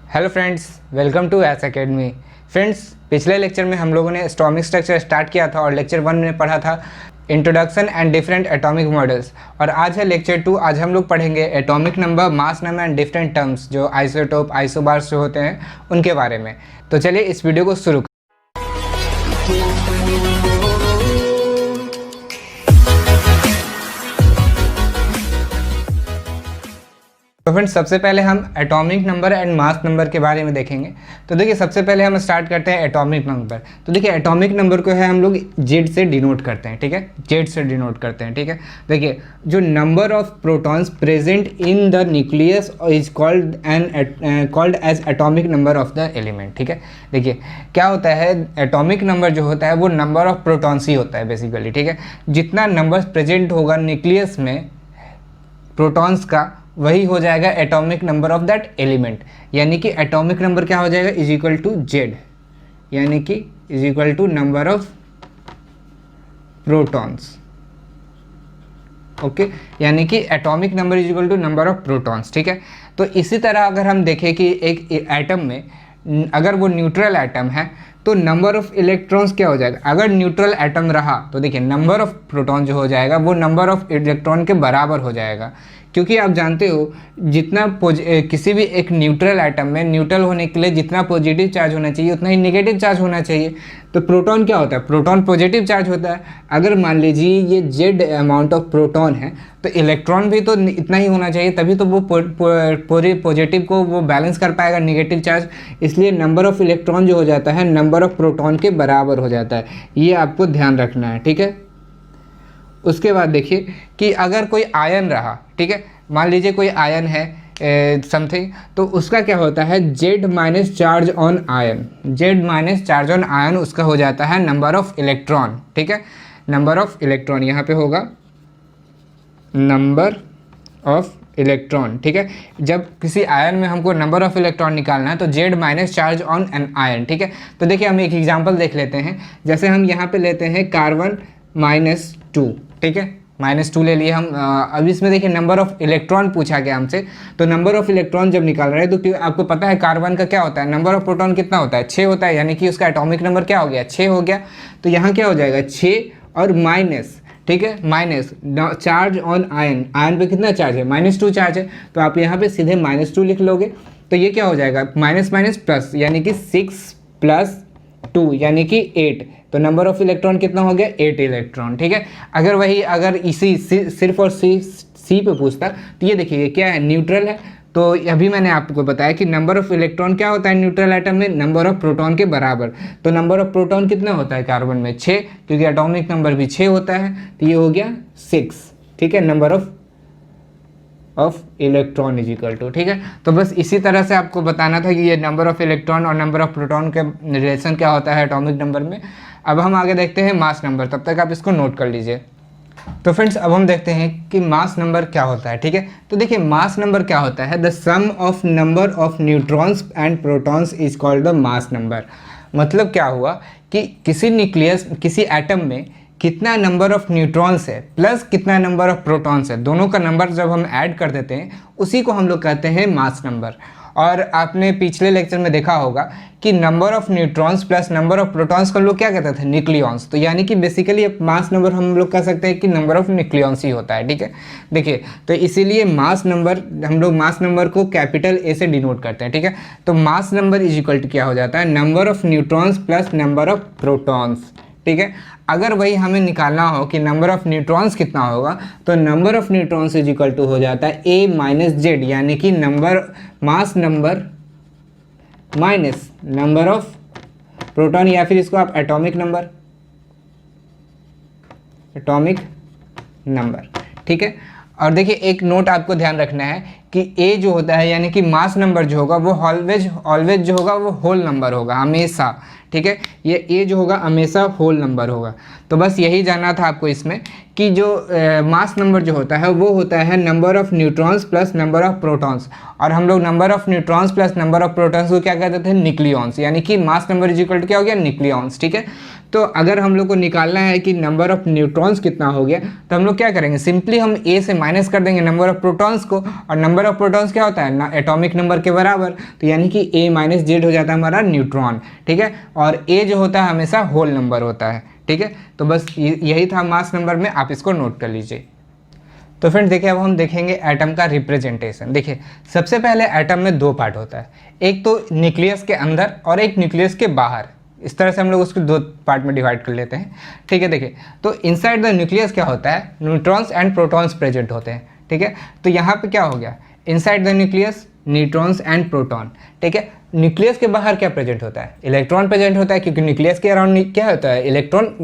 Hello friends, welcome to S academy. Friends, पिछले lecture में हम लोगों ने एटॉमिक स्ट्रक्चर स्टार्ट किया था और लेक्चर 1 में पढ़ा था introduction and different atomic models. और आज है लेक्चर 2। आज हम लोग पढ़ेंगे atomic number, mass number and different terms, जो आइसोटोप, आइसोबार्स जो होते हैं उनके बारे में। तो चलिए इस वीडियो को शुरू। तो फ्रेंड्स, सबसे पहले हम atomic number and mass number के बारे में देखेंगे। तो देखिए, सबसे पहले हम स्टार्ट करते हैं एटॉमिक नंबर। तो देखिए, एटॉमिक नंबर को है हम लोग जेड से डिनोट करते हैं, ठीक है, जेड से डिनोट करते हैं, ठीक है। देखिए, जो number of protons present in the nucleus is called as atomic number of the element, ठीक है। देखिए, क्या होता है, एटॉमिक नंबर जो होता है वो नंबर ऑफ प्रोटॉन्स ही होता है बेसिकली, ठीक है। जितना नंबर प्रेजेंट होगा न्यूक्लियस में प्रोटॉन्स का, वही हो जाएगा atomic number of that element. यानी कि एटॉमिक नंबर क्या हो जाएगा, इज इक्वल टू जेड, यानी कि is equal to number of protons. Okay, यानी कि atomic number is equal to number of protons, ठीक है। तो इसी तरह अगर हम देखें कि एक एटम में अगर वो न्यूट्रल एटम है तो नंबर ऑफ इलेक्ट्रॉन्स क्या हो जाएगा। अगर न्यूट्रल एटम रहा तो देखिए, नंबर ऑफ प्रोटॉन जो हो जाएगा वो नंबर ऑफ इलेक्ट्रॉन के बराबर हो जाएगा। क्योंकि आप जानते हो, जितना किसी भी एक न्यूट्रल एटम में न्यूट्रल होने के लिए जितना पॉजिटिव चार्ज होना चाहिए उतना ही नेगेटिव चार्ज होना चाहिए। तो प्रोटॉन क्या होता है, प्रोटॉन पॉजिटिव चार्ज होता है। अगर मान लीजिए ये जेड अमाउंट ऑफ प्रोटॉन है तो इलेक्ट्रॉन भी तो इतना ही होना चाहिए, तभी तो वो पूरे पॉजिटिव को वो बैलेंस कर पाएगा नेगेटिव चार्ज। इसलिए नंबर ऑफ इलेक्ट्रॉन जो हो जाता है नंबर ऑफ प्रोटॉन के बराबर हो जाता है। ये आपको ध्यान रखना है, ठीक है। उसके बाद देखिए कि अगर कोई आयन रहा, ठीक है, मान लीजिए कोई आयन है समथिंग, तो उसका क्या होता है, Z minus charge on ion, Z minus charge on ion उसका हो जाता है नंबर ऑफ इलेक्ट्रॉन, ठीक है। नंबर ऑफ इलेक्ट्रॉन यहाँ पे होगा नंबर ऑफ इलेक्ट्रॉन, ठीक है। जब किसी आयन में हमको नंबर ऑफ इलेक्ट्रॉन निकालना है तो Z minus charge on an ion, ठीक है। तो देखिए, हम एक एग्जांपल देख लेते हैं। जैसे हम यहाँ पे लेते हैं कार्बन -2, ठीक है, -2 ले लिए हम। अब इसमें देखिए नंबर ऑफ इलेक्ट्रॉन पूछा गया हमसे, तो नंबर ऑफ इलेक्ट्रॉन जब निकाल रहे हैं तो आपको पता है कार्बन का क्या होता है, नंबर ऑफ प्रोटॉन कितना होता है, 6 होता है। यानी कि उसका एटॉमिक नंबर क्या हो गया, 6 हो गया। तो यहाँ क्या हो जाएगा, 6 और माइनस, ठीक है, minus charge on ion, ion पे कितना चार्ज है, -2 चार्ज है। तो आप यहाँ पे सीधे -2 लिख लोगे। तो ये क्या हो जाएगा, माइनस माइनस प्लस, यानी कि 6 + 2 यानी कि 8। तो नंबर ऑफ इलेक्ट्रॉन कितना हो गया, 8 इलेक्ट्रॉन, ठीक है। अगर इसी सिर्फ और सी पे पूछता तो ये देखिए क्या है, न्यूट्रल है। तो अभी मैंने आपको बताया कि नंबर ऑफ इलेक्ट्रॉन क्या होता है न्यूट्रल एटम में, नंबर ऑफ प्रोटॉन के बराबर। तो नंबर ऑफ प्रोटॉन कितना होता है कार्बन में, 6, क्योंकि एटॉमिक नंबर भी 6 होता है। तो ये हो गया 6, ठीक है, number of electron is equal to, ठीक है। तो बस इसी तरह से आपको बताना था कि ये नंबर ऑफ इलेक्ट्रॉन और नंबर ऑफ प्रोटॉन का रिलेशन क्या होता है एटॉमिक नंबर में। अब हम आगे देखते हैं मास नंबर, तब तक आप इसको नोट कर लीजिए। तो फ्रेंड्स, अब हम देखते हैं कि मास नंबर क्या होता है, ठीक है। तो देखिए, मास नंबर क्या होता है, the sum of number of neutrons and protons is called the mass number. मतलब क्या हुआ कि किसी न्यूक्लियस, किसी एटम में कितना नंबर ऑफ न्यूट्रॉन्स है प्लस कितना नंबर ऑफ प्रोटॉन्स है, दोनों का नंबर जब हम ऐड कर देते हैं उसी को हम लोग कहते हैं मास नंबर। और आपने पिछले लेक्चर में देखा होगा कि number of neutrons plus number of protons को हम लोग क्या कहते थे, न्यूक्लियॉन्स। तो यानी कि बेसिकली मास नंबर हम लोग कह सकते हैं कि नंबर ऑफ न्यूक्लियॉन्स ही होता है, ठीक है। देखिए, तो इसीलिए मास नंबर, हम लोग मास नंबर को कैपिटल ए से डिनोट करते हैं, ठीक है। तो mass number is equal to क्या हो जाता है, number of neutrons plus number of protons, ठीक है। अगर वही हमें निकालना हो कि नंबर ऑफ न्यूट्रॉन्स कितना होगा, तो number of neutrons is equal to हो जाता है A माइनस जेड, यानी कि mass number minus number of proton, या फिर इसको आप एटॉमिक नंबर, ठीक है। और देखिए, एक नोट आपको ध्यान रखना है कि A जो होता है, यानी कि मास नंबर जो होगा वो ऑलवेज जो होगा वो होल नंबर होगा हमेशा, ठीक है। ये A जो होगा हमेशा होल नंबर होगा। तो बस यही जानना था आपको इसमें कि जो मास नंबर जो होता है वो होता है number of neutrons plus number of protons. और हम लोग number of neutrons plus number of protons को क्या कहते थे, न्यूक्लियॉन्स। यानी कि mass number is equal to क्या हो गया, न्यूक्लियॉन्स, ठीक है। तो अगर हम लोग को निकालना है कि नंबर ऑफ न्यूट्रॉन्स कितना हो गया, तो हम लोग क्या करेंगे, सिंपली हम A से माइनस कर देंगे नंबर ऑफ प्रोटॉन्स को, और नंबर नंबर ऑफ प्रोटॉन्स क्या होता है ना, एटॉमिक नंबर के बराबर, तो यानी कि A माइनस जेड हो जाता है हमारा न्यूट्रॉन, ठीक है। और A जो होता है हमेशा होल नंबर होता है, ठीक है। तो बस यही था मास नंबर में, आप इसको नोट कर लीजिए। तो फ्रेंड्स देखिए अब हम देखेंगे एटम का रिप्रेजेंटेशन। देखिए सबसे पहले एटम में दो पार्ट होता है, एक तो न्यूक्लियस के अंदर और एक न्यूक्लियस के बाहर। इस तरह से हम लोग उसको दो पार्ट में डिवाइड कर लेते हैं, ठीक है। देखिए तो इनसाइड द न्यूक्लियस क्या होता है, न्यूट्रॉन्स एंड प्रोटॉन्स प्रेजेंट होते हैं, ठीक है। तो यहाँ पे क्या हो गया, inside the nucleus neutrons and proton, ठीक है। न्यूक्लियस के बाहर क्या प्रेजेंट होता है, इलेक्ट्रॉन प्रेजेंट होता है, क्योंकि न्यूक्लियस के अराउंड क्या होता है, इलेक्ट्रॉन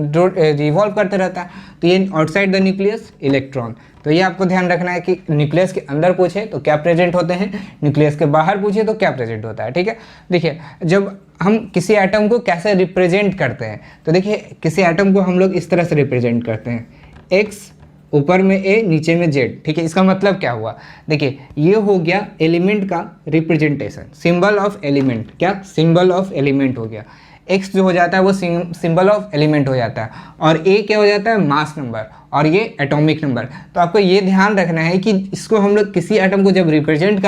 रिवॉल्व करते रहता है। तो ये आउटसाइड द न्यूक्लियस इलेक्ट्रॉन। तो ये आपको ध्यान रखना है कि न्यूक्लियस के अंदर पूछे तो क्या प्रेजेंट होते हैं, न्यूक्लियस के बाहर पूछे तो क्या प्रेजेंट होता है, ठीक है। देखिए जब हम किसी एटम को कैसे रिप्रेजेंट करते हैं, तो देखिए किसी एटम को हम लोग इस तरह से रिप्रेजेंट करते हैं, एक्स ऊपर में ए नीचे में जेड, ठीक है। इसका मतलब क्या हुआ, देखिए ये हो गया एलिमेंट का रिप्रेजेंटेशन, सिंबल ऑफ एलिमेंट, क्या सिंबल ऑफ एलिमेंट हो गया। एक्स जो हो जाता है वो सिंबल ऑफ एलिमेंट हो जाता है, और ए क्या हो जाता है, मास नंबर, और ये एटॉमिक नंबर। तो आपको ये ध्यान रखना है कि इसको हम लोग किसी एटम को जब रिप्रेजेंट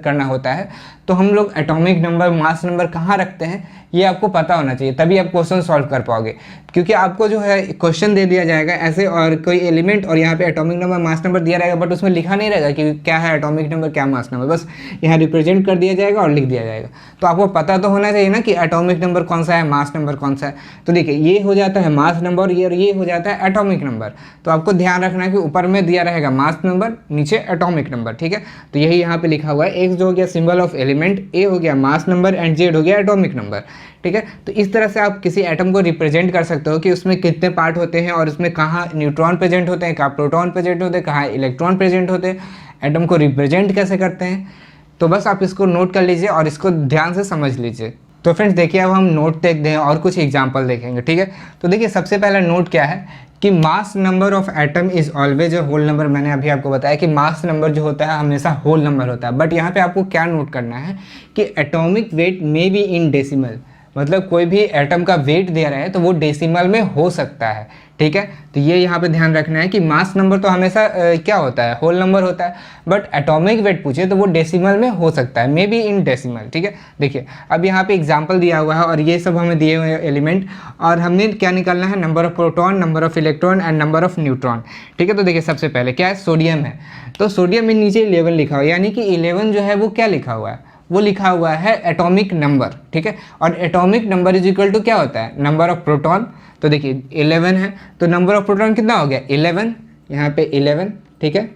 करना होता है तो हम लोग एटॉमिक नंबर, मास नंबर कहाँ रखते हैं ये आपको पता होना चाहिए, तभी आप क्वेश्चन सॉल्व कर पाओगे। क्योंकि आपको जो है क्वेश्चन दे दिया जाएगा ऐसे, और कोई एलिमेंट और यहाँ पे एटॉमिक नंबर, मास नंबर दिया रहेगा, बट उसमें लिखा नहीं रहेगा कि क्या है एटॉमिक नंबर क्या मास नंबर, बस यहाँ रिप्रेजेंट कर दिया जाएगा और लिख दिया जाएगा। तो आपको पता तो होना चाहिए ना कि एटॉमिक नंबर कौन सा है, मास नंबर कौन सा है। तो देखिए ये हो जाता है मास नंबर, ये हो जाता है एटॉमिक नंबर। तो आपको ध्यान रखना है कि ऊपर में दिया रहेगा मास नंबर, नीचे एटॉमिक नंबर, ठीक है। तो यही यहाँ पे लिखा हुआ है, एक्स जो हो गया सिंबल ऑफ एलिमेंट, ए हो गया मास नंबर एंड जेड हो गया एटॉमिक नंबर, ठीक है। तो इस तरह से आप किसी एटम को रिप्रेजेंट कर सकते हो कि उसमें कितने पार्ट होते हैं और उसमें कहाँ न्यूट्रॉन प्रेजेंट होते हैं, कहाँ प्रोटॉन प्रेजेंट होते हैं, कहाँ इलेक्ट्रॉन प्रेजेंट होते हैं, एटम को रिप्रेजेंट कैसे करते हैं। तो बस आप इसको नोट कर लीजिए और इसको ध्यान से समझ लीजिए। तो फ्रेंड्स देखिए अब हम नोट देखते हैं और कुछ एग्जाम्पल देखेंगे, ठीक है। तो देखिए सबसे पहला नोट क्या है कि mass number of atom is always a whole number. मैंने अभी आपको बताया कि मास नंबर जो होता है हमेशा होल नंबर होता है, बट यहाँ पे आपको क्या नोट करना है कि atomic weight may be in decimal, मतलब कोई भी एटम का वेट दे रहा है तो वो डेसिमल में हो सकता है, ठीक है। तो ये यहाँ पे ध्यान रखना है कि मास नंबर तो हमेशा क्या होता है, होल नंबर होता है, बट एटॉमिक वेट पूछे तो वो डेसिमल में हो सकता है, मे बी इन डेसिमल, ठीक है। देखिए अब यहाँ पे एग्जांपल दिया हुआ है और ये सब हमें दिए हुए एलिमेंट, और हमने क्या निकालना है, number of proton, number of electron and number of neutron, ठीक है। तो देखिए सबसे पहले क्या है, सोडियम है, तो सोडियम में नीचे 11 लिखा हुआ है, यानी कि 11 जो है वो क्या लिखा हुआ है, वो लिखा हुआ है एटॉमिक नंबर, ठीक है। और atomic number is equal to क्या होता है, नंबर ऑफ प्रोटॉन। तो देखिए 11 है तो नंबर ऑफ प्रोटॉन कितना हो गया, 11, यहाँ पे 11, ठीक है।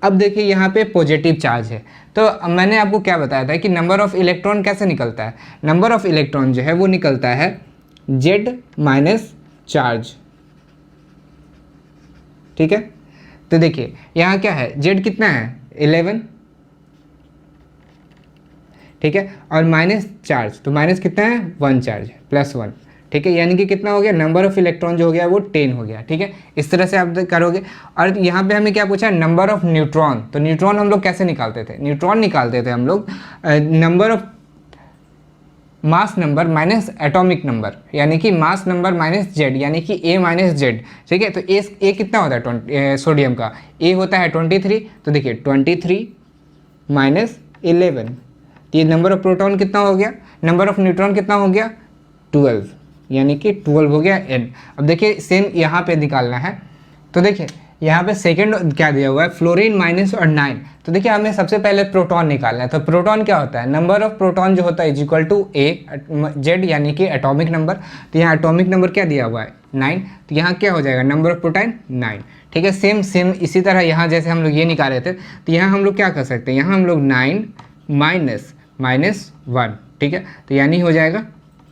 अब देखिए यहाँ पे पॉजिटिव चार्ज है, तो मैंने आपको क्या बताया था कि नंबर ऑफ इलेक्ट्रॉन कैसे निकलता है, नंबर ऑफ इलेक्ट्रॉन जो है वो निकलता है जेड माइनस चार्ज, ठीक है। तो देखिए यहाँ क्या है, जेड कितना है 11, ठीक है, और माइनस चार्ज, तो माइनस कितना है 1 चार्ज प्लस 1, ठीक है। यानी कि कितना हो गया, नंबर ऑफ इलेक्ट्रॉन जो हो गया वो 10 हो गया, ठीक है। इस तरह से आप करोगे। और यहाँ पे हमें क्या पूछा, नंबर ऑफ न्यूट्रॉन। तो न्यूट्रॉन हम लोग कैसे निकालते थे, न्यूट्रॉन निकालते थे हम लोग number of mass number minus atomic number, यानी कि मास नंबर माइनस जेड, यानी कि ए माइनस जेड, ठीक है। तो ए कितना होता है सोडियम का, ए होता है 23, तो देखिए 23 माइनस 11, ये नंबर ऑफ प्रोटॉन कितना हो गया, नंबर ऑफ न्यूट्रॉन कितना हो गया 12, यानी कि 12 हो गया n। अब देखिए सेम यहाँ पे निकालना है, तो देखिए यहाँ पे सेकंड क्या दिया हुआ है, फ्लोरीन माइनस और 9। तो देखिए हमें सबसे पहले प्रोटॉन निकालना है। तो प्रोटॉन क्या होता है, नंबर ऑफ प्रोटॉन जो होता है is equal to a Z, यानी कि एटॉमिक नंबर। तो यहाँ एटॉमिक नंबर क्या दिया हुआ है 9, तो यहाँ क्या हो जाएगा, नंबर ऑफ प्रोटॉन 9, ठीक है। सेम इसी तरह यहाँ जैसे हम लोग ये निकाले थे, तो यहाँ हम लोग क्या कर सकते हैं, यहाँ हम लोग 9 माइनस 1, ठीक है। तो यानी हो जाएगा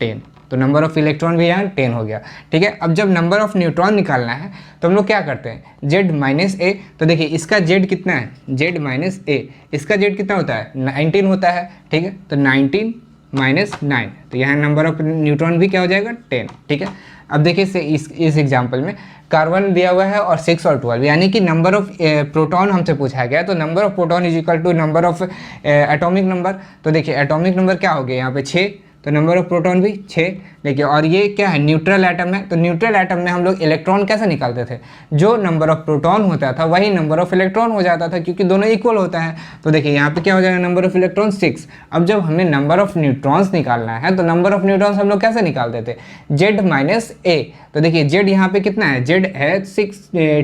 10, तो नंबर ऑफ इलेक्ट्रॉन भी यहाँ 10 हो गया, ठीक है। अब जब नंबर ऑफ न्यूट्रॉन निकालना है तो हम लोग क्या करते हैं, जेड माइनस ए। तो देखिए इसका जेड कितना है, जेड माइनस ए, इसका जेड कितना होता है 19 होता है, ठीक है। तो 19 माइनस 9, तो यहाँ नंबर ऑफ न्यूट्रॉन भी क्या हो जाएगा 10, ठीक है। अब देखिए इस एग्जाम्पल में कार्बन दिया हुआ है और 6 और 12, यानी कि नंबर ऑफ प्रोटॉन हमसे पूछा गया, तो number of proton is equal to number of atomic number. तो देखिए एटॉमिक नंबर क्या हो गया यहाँ पे 6, तो नंबर ऑफ प्रोटॉन भी 6। देखिए, और ये क्या है, न्यूट्रल एटम है, तो न्यूट्रल एटम में हम लोग इलेक्ट्रॉन कैसे निकालते थे, जो नंबर ऑफ प्रोटॉन होता था वही नंबर ऑफ इलेक्ट्रॉन हो जाता था, क्योंकि दोनों इक्वल होता है। तो देखिए यहाँ पे क्या हो जाएगा, नंबर ऑफ इलेक्ट्रॉन 6। अब जब हमें नंबर ऑफ न्यूट्रॉन्स निकालना है तो नंबर ऑफ न्यूट्रॉन्स हम लोग कैसे निकालते थे, Z माइनस A। तो देखिए Z यहाँ पे कितना है, Z है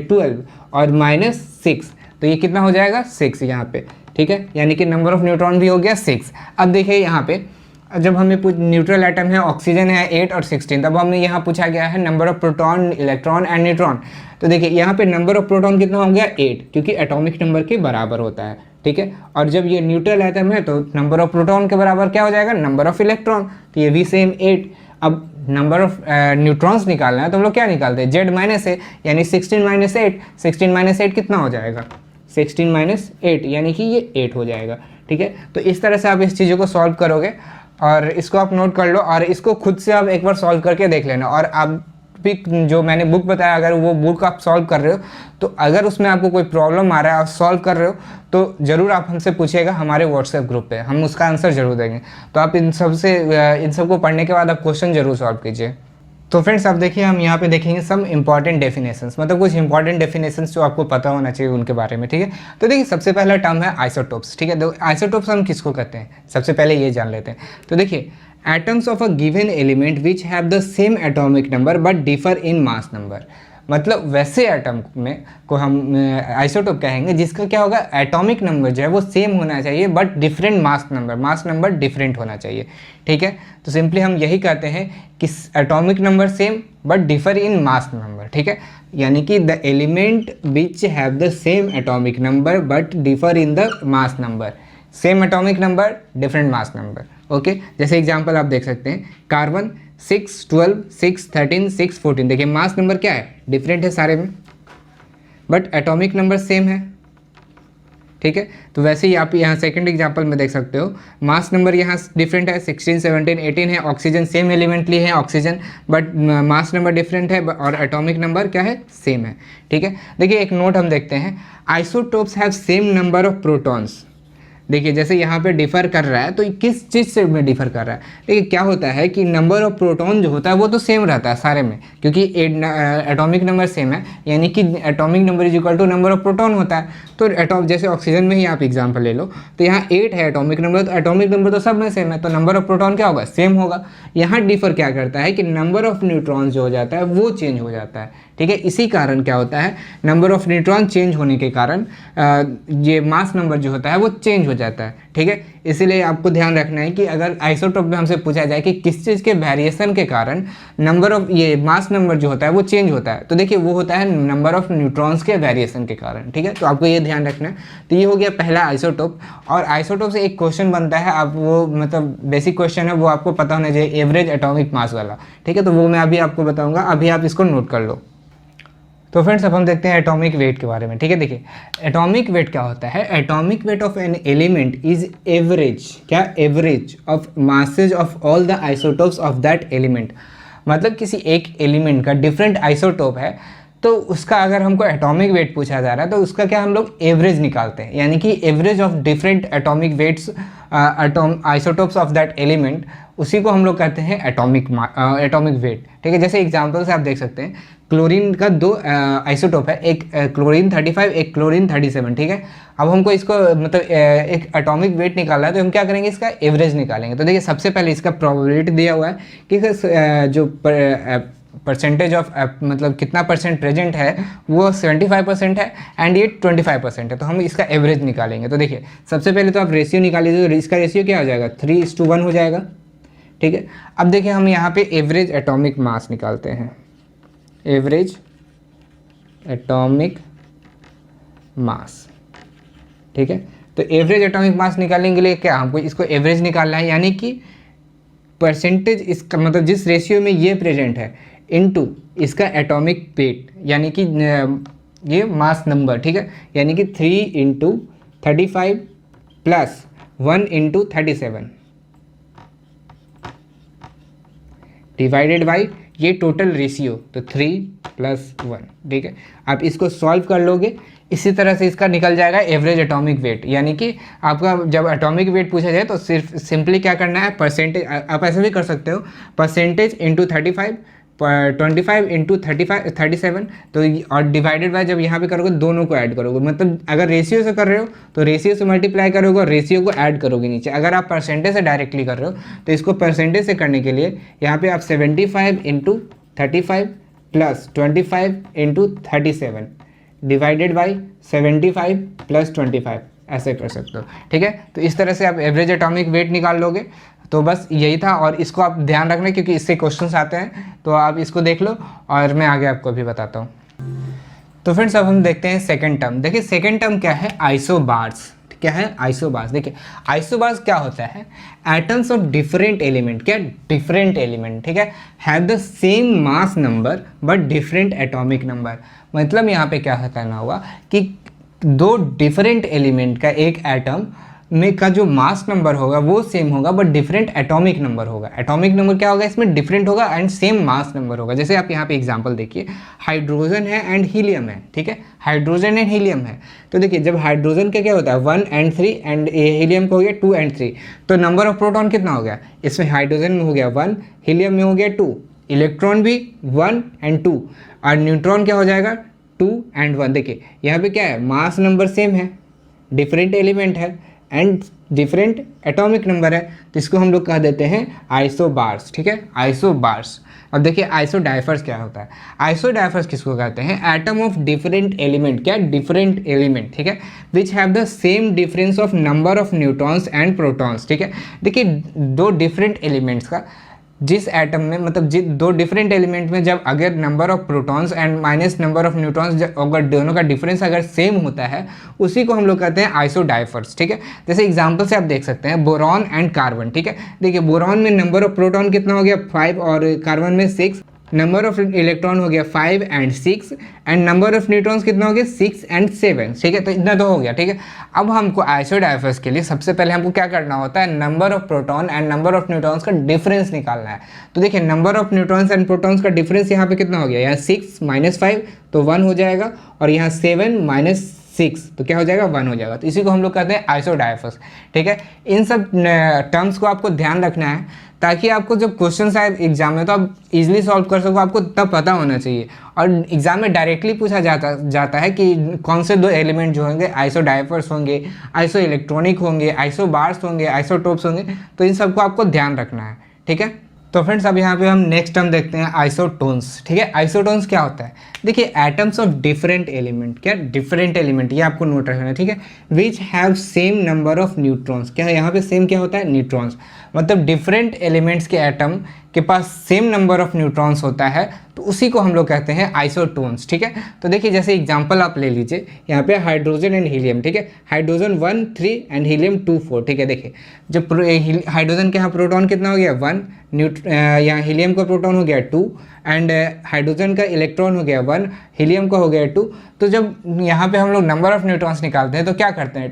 12 और -6, तो ये कितना हो जाएगा 6 यहाँ पे, ठीक है, यानी कि नंबर ऑफ न्यूट्रॉन भी हो गया 6। अब देखिए यहाँ पे जब हमें न्यूट्रल एटम है, ऑक्सीजन है 8 और 16, तब हमें यहाँ पूछा गया है number of proton, electron and neutron. तो देखिए यहाँ पे नंबर ऑफ प्रोटॉन कितना हो गया 8, क्योंकि एटॉमिक नंबर के बराबर होता है, ठीक है। और जब ये न्यूट्रल एटम है तो नंबर ऑफ प्रोटॉन के बराबर क्या हो जाएगा, नंबर ऑफ इलेक्ट्रॉन, तो ये भी सेम 8। अब नंबर ऑफ न्यूट्रॉन्स निकालना है तो हम लोग क्या निकालते हैं, Z माइनस A, यानी 16 माइनस 8, 16 माइनस 8 कितना हो जाएगा, 16 माइनस 8, यानी कि ये 8 हो जाएगा, ठीक है। तो इस तरह से आप इस चीज़ों को सॉल्व करोगे और इसको आप नोट कर लो और इसको खुद से आप एक बार सॉल्व करके देख लेना। और आप भी जो मैंने बुक बताया, अगर वो बुक आप सॉल्व कर रहे हो तो अगर उसमें आपको कोई प्रॉब्लम आ रहा है, आप सॉल्व कर रहे हो तो ज़रूर आप हमसे पूछिएगा हमारे व्हाट्सएप ग्रुप पे, हम उसका आंसर ज़रूर देंगे। तो आप इन सब को पढ़ने के बाद आप क्वेश्चन ज़रूर सॉल्व कीजिए। तो फ्रेंड्स आप देखिए, हम यहाँ पे देखेंगे सम इंपॉर्टेंट डेफिनेशंस, मतलब कुछ इंपॉर्टेंट डेफिनेशंस जो आपको पता होना चाहिए उनके बारे में, ठीक है। तो देखिए सबसे पहला टर्म है आइसोटोप्स, ठीक है। तो आइसोटोप्स हम किसको कहते हैं, सबसे पहले ये जान लेते हैं। तो देखिए, atoms of a given element which have the same atomic number but differ in mass number, मतलब वैसे एटम में को हम आइसोटोप कहेंगे जिसका क्या होगा, एटॉमिक नंबर जो है वो सेम होना चाहिए but different mass number different होना चाहिए, ठीक है। तो सिंपली हम यही कहते हैं कि atomic number same but differ in mass number, ठीक है, यानी कि the element which have the same atomic number but differ in the mass number, same atomic number different mass number, okay. जैसे एग्जांपल आप देख सकते हैं, कार्बन 6, 12, 6, 13, 6, 14, देखिए मास नंबर क्या है, डिफरेंट है सारे में, बट एटॉमिक नंबर सेम है, ठीक है। तो वैसे ही आप यहाँ सेकंड एग्जांपल में देख सकते हो, मास नंबर यहाँ डिफरेंट है, 16, 17, 18 है, ऑक्सीजन सेम एलिमेंट लिए है oxygen, but mass number different है और एटॉमिक नंबर क्या है, सेम है, ठीक है। देखिए एक नोट हम देखते हैं, isotopes have same number of protons. देखिए जैसे यहाँ पे डिफर कर रहा है तो किस चीज़ से में डिफर कर रहा है, देखिए क्या होता है कि नंबर ऑफ प्रोटॉन जो होता है वो तो सेम रहता है सारे में, क्योंकि एटॉमिक नंबर सेम है, यानी कि atomic number is equal to number of proton होता है। तो जैसे ऑक्सीजन में ही आप एग्जांपल ले लो, तो यहाँ 8 है एटॉमिक नंबर, तो एटॉमिक नंबर तो सब में सेम है, तो नंबर ऑफ प्रोटॉन क्या होगा, सेम होगा। यहाँ डिफर क्या करता है कि नंबर ऑफ न्यूट्रॉन जो हो जाता है वो चेंज हो जाता है, ठीक है। इसी कारण क्या होता है, नंबर ऑफ न्यूट्रॉन चेंज होने के कारण ये मास नंबर जो होता है वो चेंज हो जाता है, ठीक है। इसीलिए आपको ध्यान रखना है कि अगर आइसोटोप में हमसे पूछा जाए कि किस चीज़ के वेरिएशन के कारण नंबर ऑफ ये मास नंबर जो होता है वो चेंज होता है, तो देखिए वो होता है नंबर ऑफ न्यूट्रॉन्स के वेरिएशन के कारण, ठीक है। तो आपको ये ध्यान रखना है। तो ये हो गया पहला आइसोटोप। और आइसोटोप से एक क्वेश्चन बनता है, आप वो मतलब बेसिक क्वेश्चन है, वो आपको पता होना चाहिए, एवरेज एटॉमिक मास वाला, ठीक है। तो वो मैं अभी आपको बताऊँगा, अभी आप इसको नोट कर लो। तो फ्रेंड्स अब हम देखते हैं एटॉमिक वेट के बारे में, ठीक है। देखिए एटॉमिक वेट क्या होता है, atomic weight of an element is average, क्या, average of masses of all the isotopes of that element. मतलब किसी एक एलिमेंट का डिफरेंट आइसोटोप है तो उसका अगर हमको एटॉमिक वेट पूछा जा रहा है तो उसका क्या हम लोग एवरेज निकालते हैं, यानी कि average of different atomic weights isotopes of that element, उसी को हम लोग कहते हैं एटॉमिक वेट, ठीक है। जैसे एग्जांपल से आप देख सकते हैं, क्लोरीन का 2 आइसोटोप है, एक क्लोरीन 35, एक क्लोरीन 37, ठीक है। अब हमको इसको मतलब एक एटॉमिक वेट निकालना है तो हम क्या करेंगे, इसका एवरेज निकालेंगे। तो देखिए सबसे पहले इसका प्रोबेबिलिटी दिया हुआ है कि जो परसेंटेज ऑफ मतलब कितना परसेंट प्रेजेंट है वो 75% है एंड ये 25% है, तो हम इसका एवरेज निकालेंगे। तो देखिए सबसे पहले तो आप रेशियो निकाल लीजिए, तो इसका रेशियो क्या हो जाएगा, 3:1 हो जाएगा, ठीक है। अब देखिए हम यहाँ पे एवरेज एटॉमिक मास निकालते हैं, एवरेज एटॉमिक मास, ठीक है। तो एवरेज एटॉमिक मास निकालने के लिए क्या हमको इसको एवरेज निकालना है, यानी कि परसेंटेज इसका मतलब जिस रेशियो में ये प्रेजेंट है इनटू इसका एटॉमिक वेट, यानी कि ये मास नंबर, ठीक है, यानी कि 3 × 35 प्लस 1 × 37 डिवाइडेड बाई ये टोटल रेशियो, तो 3 + 1, ठीक है। आप इसको सॉल्व कर लोगे, इसी तरह से इसका निकल जाएगा एवरेज एटॉमिक वेट, यानी कि आपका जब एटॉमिक वेट पूछा जाए तो सिर्फ सिंपली क्या करना है, परसेंटेज, आप ऐसे भी कर सकते हो, परसेंटेज इंटू 35, 25 इंटू 37, तो और डिवाइडेड बाय, जब यहाँ पे करोगे दोनों को ऐड करोगे, मतलब अगर रेशियो से कर रहे हो तो रेशियो से मल्टीप्लाई करोगे और रेशियो को ऐड करोगे नीचे। अगर आप परसेंटेज से डायरेक्टली कर रहे हो तो इसको परसेंटेज से करने के लिए यहाँ पे आप 75 into 35 plus 25 into 37 divided by 75 plus 25 ऐसे कर सकते हो, ठीक है। तो इस तरह से आप एवरेज एटॉमिक वेट निकाल लोगे। तो बस यही था, और इसको आप ध्यान रखना क्योंकि इससे क्वेश्चंस आते हैं, तो आप इसको देख लो और मैं आगे आपको भी बताता हूँ। तो फ्रेंड्स अब हम देखते हैं सेकंड टर्म। देखिए सेकंड टर्म क्या है, आइसोबार्स। क्या है, आइसोबार्स। देखिए आइसोबार्स क्या होता है, एटम्स ऑफ डिफरेंट एलिमेंट, क्या डिफरेंट एलिमेंट, ठीक है, have the same mass number but different atomic number. मतलब यहाँ पे क्या कहना होगा कि दो डिफरेंट एलिमेंट का एक एटम में का जो मास नंबर होगा वो सेम होगा बट डिफरेंट एटॉमिक नंबर होगा। एटॉमिक नंबर क्या होगा इसमें, डिफरेंट होगा एंड सेम मास नंबर होगा। जैसे आप यहाँ पे एग्जांपल देखिए, हाइड्रोजन है एंड हीलियम है, ठीक है, हाइड्रोजन एंड हीलियम है। तो देखिए जब हाइड्रोजन का क्या होता है 1 and 3 एंड हीलियम का हो गया 2 and 3, तो नंबर ऑफ प्रोटॉन कितना हो गया, इसमें हाइड्रोजन में हो गया 1, हीलियम में हो गया 2, इलेक्ट्रॉन भी 1 and 2, और न्यूट्रॉन क्या हो जाएगा 2 and 1। देखिए यहाँ पे क्या है, मास नंबर सेम है, डिफरेंट एलिमेंट है एंड डिफरेंट एटॉमिक नंबर है, तो इसको हम लोग कह देते हैं आइसोबार्स, ठीक है, आइसोबार्स। अब देखिए आइसोडाइफर्स क्या होता है, आइसोडाइफर्स किसको कहते हैं, एटम ऑफ डिफरेंट एलिमेंट, क्या डिफरेंट एलिमेंट, ठीक है, which have the same difference of number of neutrons and protons, ठीक है। देखिए दो डिफरेंट एलिमेंट्स का जिस एटम में, मतलब दो डिफरेंट एलिमेंट में जब अगर number of protons and minus number of neutrons, अगर दोनों का डिफरेंस अगर सेम होता है, उसी को हम लोग कहते हैं आइसोडाइफर्स, ठीक है। जैसे एग्जांपल से आप देख सकते हैं बोरॉन एंड कार्बन, ठीक है। देखिए बोरॉन में नंबर ऑफ प्रोटॉन कितना हो गया 5 और कार्बन में 6, नंबर ऑफ इलेक्ट्रॉन हो गया 5 and 6 and number of neutrons कितना हो गया 6 and 7, ठीक है, तो इतना तो हो गया, ठीक है। अब हमको आइसोडाइफर्स के लिए सबसे पहले हमको क्या करना होता है, number of proton and number of neutrons का डिफरेंस निकालना है। तो देखिए number of neutrons and protons का डिफरेंस यहाँ पे कितना हो गया, यहाँ 6 - 5 तो 1 हो जाएगा, और यहाँ 7 - 6 तो क्या हो जाएगा 1 हो जाएगा। तो इसी को हम लोग कहते हैं आइसोडाइफर्स, ठीक है। इन सब टर्म्स को आपको ध्यान रखना है ताकि आपको जब क्वेश्चन आए एग्जाम में तो आप इजीली सॉल्व कर सको, आपको तब पता होना चाहिए। और एग्जाम में डायरेक्टली पूछा जाता है कि कौन से दो एलिमेंट जो होंगे आइसोडाइफर्स होंगे, आइसो इलेक्ट्रॉनिक होंगे, आइसोबार्स होंगे, आइसोटोप्स होंगे, तो इन सबको आपको ध्यान रखना है, ठीक है। तो फ्रेंड्स अब यहाँ पे हम नेक्स्ट टर्म देखते हैं आइसोटोन्स, ठीक है। आइसोटोन्स क्या होता है, देखिए एटम्स ऑफ डिफरेंट एलिमेंट, क्या डिफरेंट एलिमेंट, ये आपको नोट रखना है, ठीक है, which have same number of neutrons, क्या है यहाँ पे सेम क्या होता है न्यूट्रॉन्स, मतलब डिफरेंट एलिमेंट्स के एटम के पास सेम नंबर ऑफ न्यूट्रॉन्स होता है, तो उसी को हम लोग कहते हैं आइसोटोन्स, ठीक है। तो देखिए जैसे एग्जांपल आप ले लीजिए, यहाँ पे हाइड्रोजन एंड हीलियम, ठीक है, हाइड्रोजन 1 3 एंड हीलियम 2 4, ठीक है। देखिए जब हाइड्रोजन के यहाँ प्रोटॉन कितना हो गया 1, यहाँ हीलियम का प्रोटॉन हो गया 2 एंड हाइड्रोजन का इलेक्ट्रॉन हो गया 1, हीलियम का हो गया 2। तो जब यहाँ पे हम लोग नंबर ऑफ न्यूट्रॉन्स निकालते हैं तो क्या करते हैं,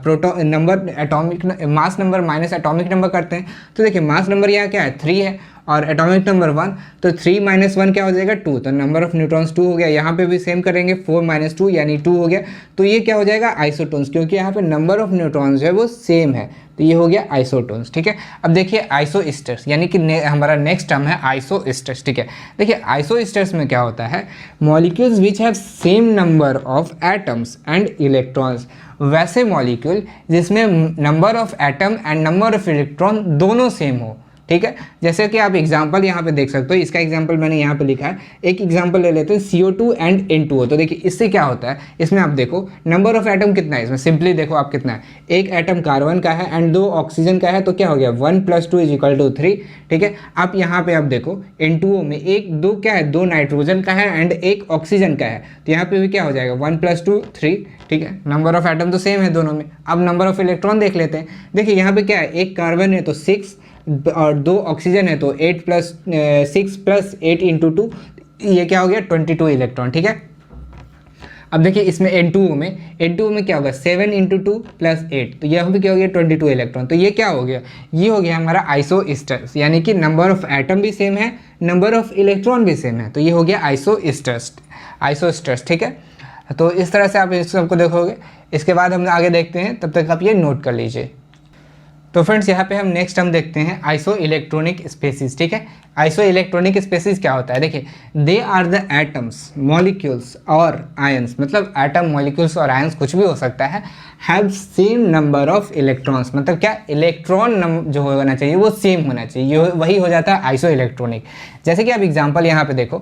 proton number atomic mass number minus atomic number करते हैं। तो देखिए मास नंबर यहाँ क्या है 3 है और एटॉमिक नंबर 1, तो 3 - 1 क्या हो जाएगा 2, तो नंबर ऑफ न्यूट्रॉन्स 2 हो गया। यहाँ पे भी सेम करेंगे 4 - 2 यानी 2 हो गया, तो ये क्या हो जाएगा आइसोटोन्स, क्योंकि यहाँ पे नंबर ऑफ न्यूट्रॉन्स जो है वो सेम है, तो ये हो गया आइसोटोन्स, ठीक है। अब देखिए आइसोस्टर्स, यानी कि हमारा नेक्स्ट टर्म है आइसोस्टर्स, ठीक है। देखिए आइसोस्टर्स में क्या होता है, molecules which have same number of atoms and electrons, वैसे मॉलिक्यूल जिसमें number of atom and number of electron दोनों सेम हो, ठीक है। जैसे कि आप एग्जांपल यहाँ पे देख सकते हो, इसका एग्जांपल मैंने यहाँ पे लिखा है। एक एग्जांपल ले लेते हैं CO2 एंड N2O। तो देखिए इससे क्या होता है, इसमें आप देखो नंबर ऑफ एटम कितना है, इसमें सिंपली देखो आप कितना है, एक एटम कार्बन का है एंड 2 ऑक्सीजन का है, तो क्या हो गया 1 + 2 = 3, ठीक है। आप यहाँ पे आप देखो N2O में दो क्या है, 2 नाइट्रोजन का है एंड 1 ऑक्सीजन का है, तो यहाँ पे भी क्या हो जाएगा 1 + 2 3, ठीक है। नंबर ऑफ एटम तो सेम है दोनों में। अब नंबर ऑफ इलेक्ट्रॉन देख लेते हैं। देखिए यहाँ पे क्या है, एक कार्बन है तो 6 और 2 ऑक्सीजन है तो 8 + 6 + 8 × 2, ये क्या हो गया 22 इलेक्ट्रॉन, ठीक है। अब देखिए इसमें N2O में क्या होगा 7 × 2 + 8, तो यह भी क्या हो गया 22 इलेक्ट्रॉन। तो ये क्या हो गया, ये हो गया हमारा आइसोस्टर्स, यानी कि नंबर ऑफ एटम भी सेम है, नंबर ऑफ इलेक्ट्रॉन भी सेम है, तो ये हो गया आइसोस्टर्स, ठीक है। तो इस तरह से आप इस सबको देखोगे। इसके बाद हम आगे देखते हैं, तब तक आप ये नोट कर लीजिए। तो फ्रेंड्स यहाँ पे हम नेक्स्ट हम देखते हैं आइसो इलेक्ट्रॉनिक स्पेसीज। ठीक है, आइसो इलेक्ट्रॉनिक स्पेसीज क्या होता है? देखिए, they are the atoms, molecules और आयंस, मतलब एटम, मॉलिक्यूल्स और आयंस कुछ भी हो सकता है, have same number of electrons, मतलब क्या, इलेक्ट्रॉन जो होना चाहिए वो सेम होना चाहिए, वही हो जाता है आइसो इलेक्ट्रॉनिक। जैसे कि आप एग्जाम्पल यहाँ पे देखो,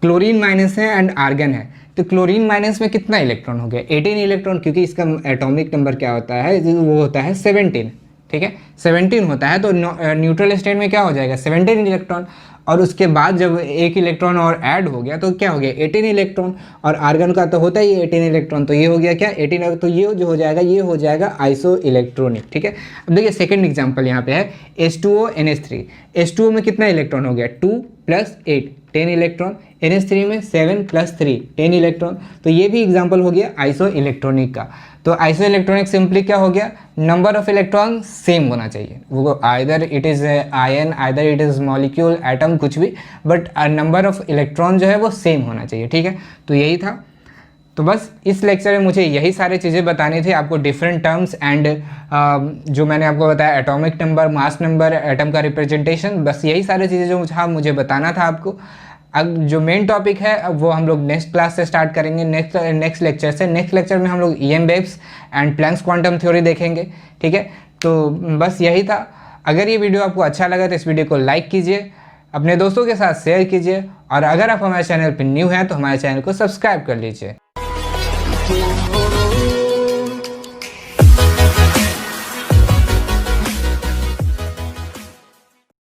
क्लोरीन माइनस है एंड आर्गन है, तो क्लोरीन माइनस में कितना इलेक्ट्रॉन हो गया? 18 इलेक्ट्रॉन, क्योंकि इसका एटॉमिक नंबर क्या होता है, वो होता है 17। ठीक है, 17 होता है, तो न्यूट्रल स्टेट में क्या हो जाएगा? 17 इलेक्ट्रॉन। और उसके बाद जब एक इलेक्ट्रॉन और ऐड हो गया तो क्या हो गया? 18 इलेक्ट्रॉन। और आर्गन का तो होता ही 18 इलेक्ट्रॉन, तो ये हो गया क्या? 18। तो ये जो हो जाएगा, ये हो जाएगा आइसो इलेक्ट्रॉनिक। ठीक है, अब देखिए सेकंड एग्जांपल यहाँ पे है H2O NH3। H2O में कितना इलेक्ट्रॉन हो गया? 2 + 8, 10 इलेक्ट्रॉन। NH3 में 7 + 3, 10 इलेक्ट्रॉन। तो ये भी एग्जाम्पल हो गया आइसो इलेक्ट्रॉनिक का। तो आइसो इलेक्ट्रॉनिक सिंपली क्या हो गया? नंबर ऑफ इलेक्ट्रॉन सेम होना चाहिए, वो either it is ion, either it is molecule, atom, कुछ भी, बट नंबर ऑफ इलेक्ट्रॉन जो है वो सेम होना चाहिए। ठीक है, तो यही था। तो बस इस लेक्चर में मुझे यही सारी चीज़ें बतानी थी आपको, डिफरेंट टर्म्स एंड जो मैंने आपको बताया, atomic number, mass number, atom का रिप्रेजेंटेशन, बस यही सारी चीज़ें जो मुझे बताना था आपको। अब जो मेन टॉपिक है अब वो हम लोग नेक्स्ट क्लास से स्टार्ट करेंगे, नेक्स्ट लेक्चर से। नेक्स्ट लेक्चर में हम लोग EM waves and Planck's quantum theory देखेंगे। ठीक है, तो बस यही था। अगर ये वीडियो आपको अच्छा लगा तो इस वीडियो को लाइक कीजिए, अपने दोस्तों के साथ शेयर कीजिए, और अगर आप हमारे चैनल पर न्यू हैं तो हमारे चैनल को सब्सक्राइब कर लीजिए।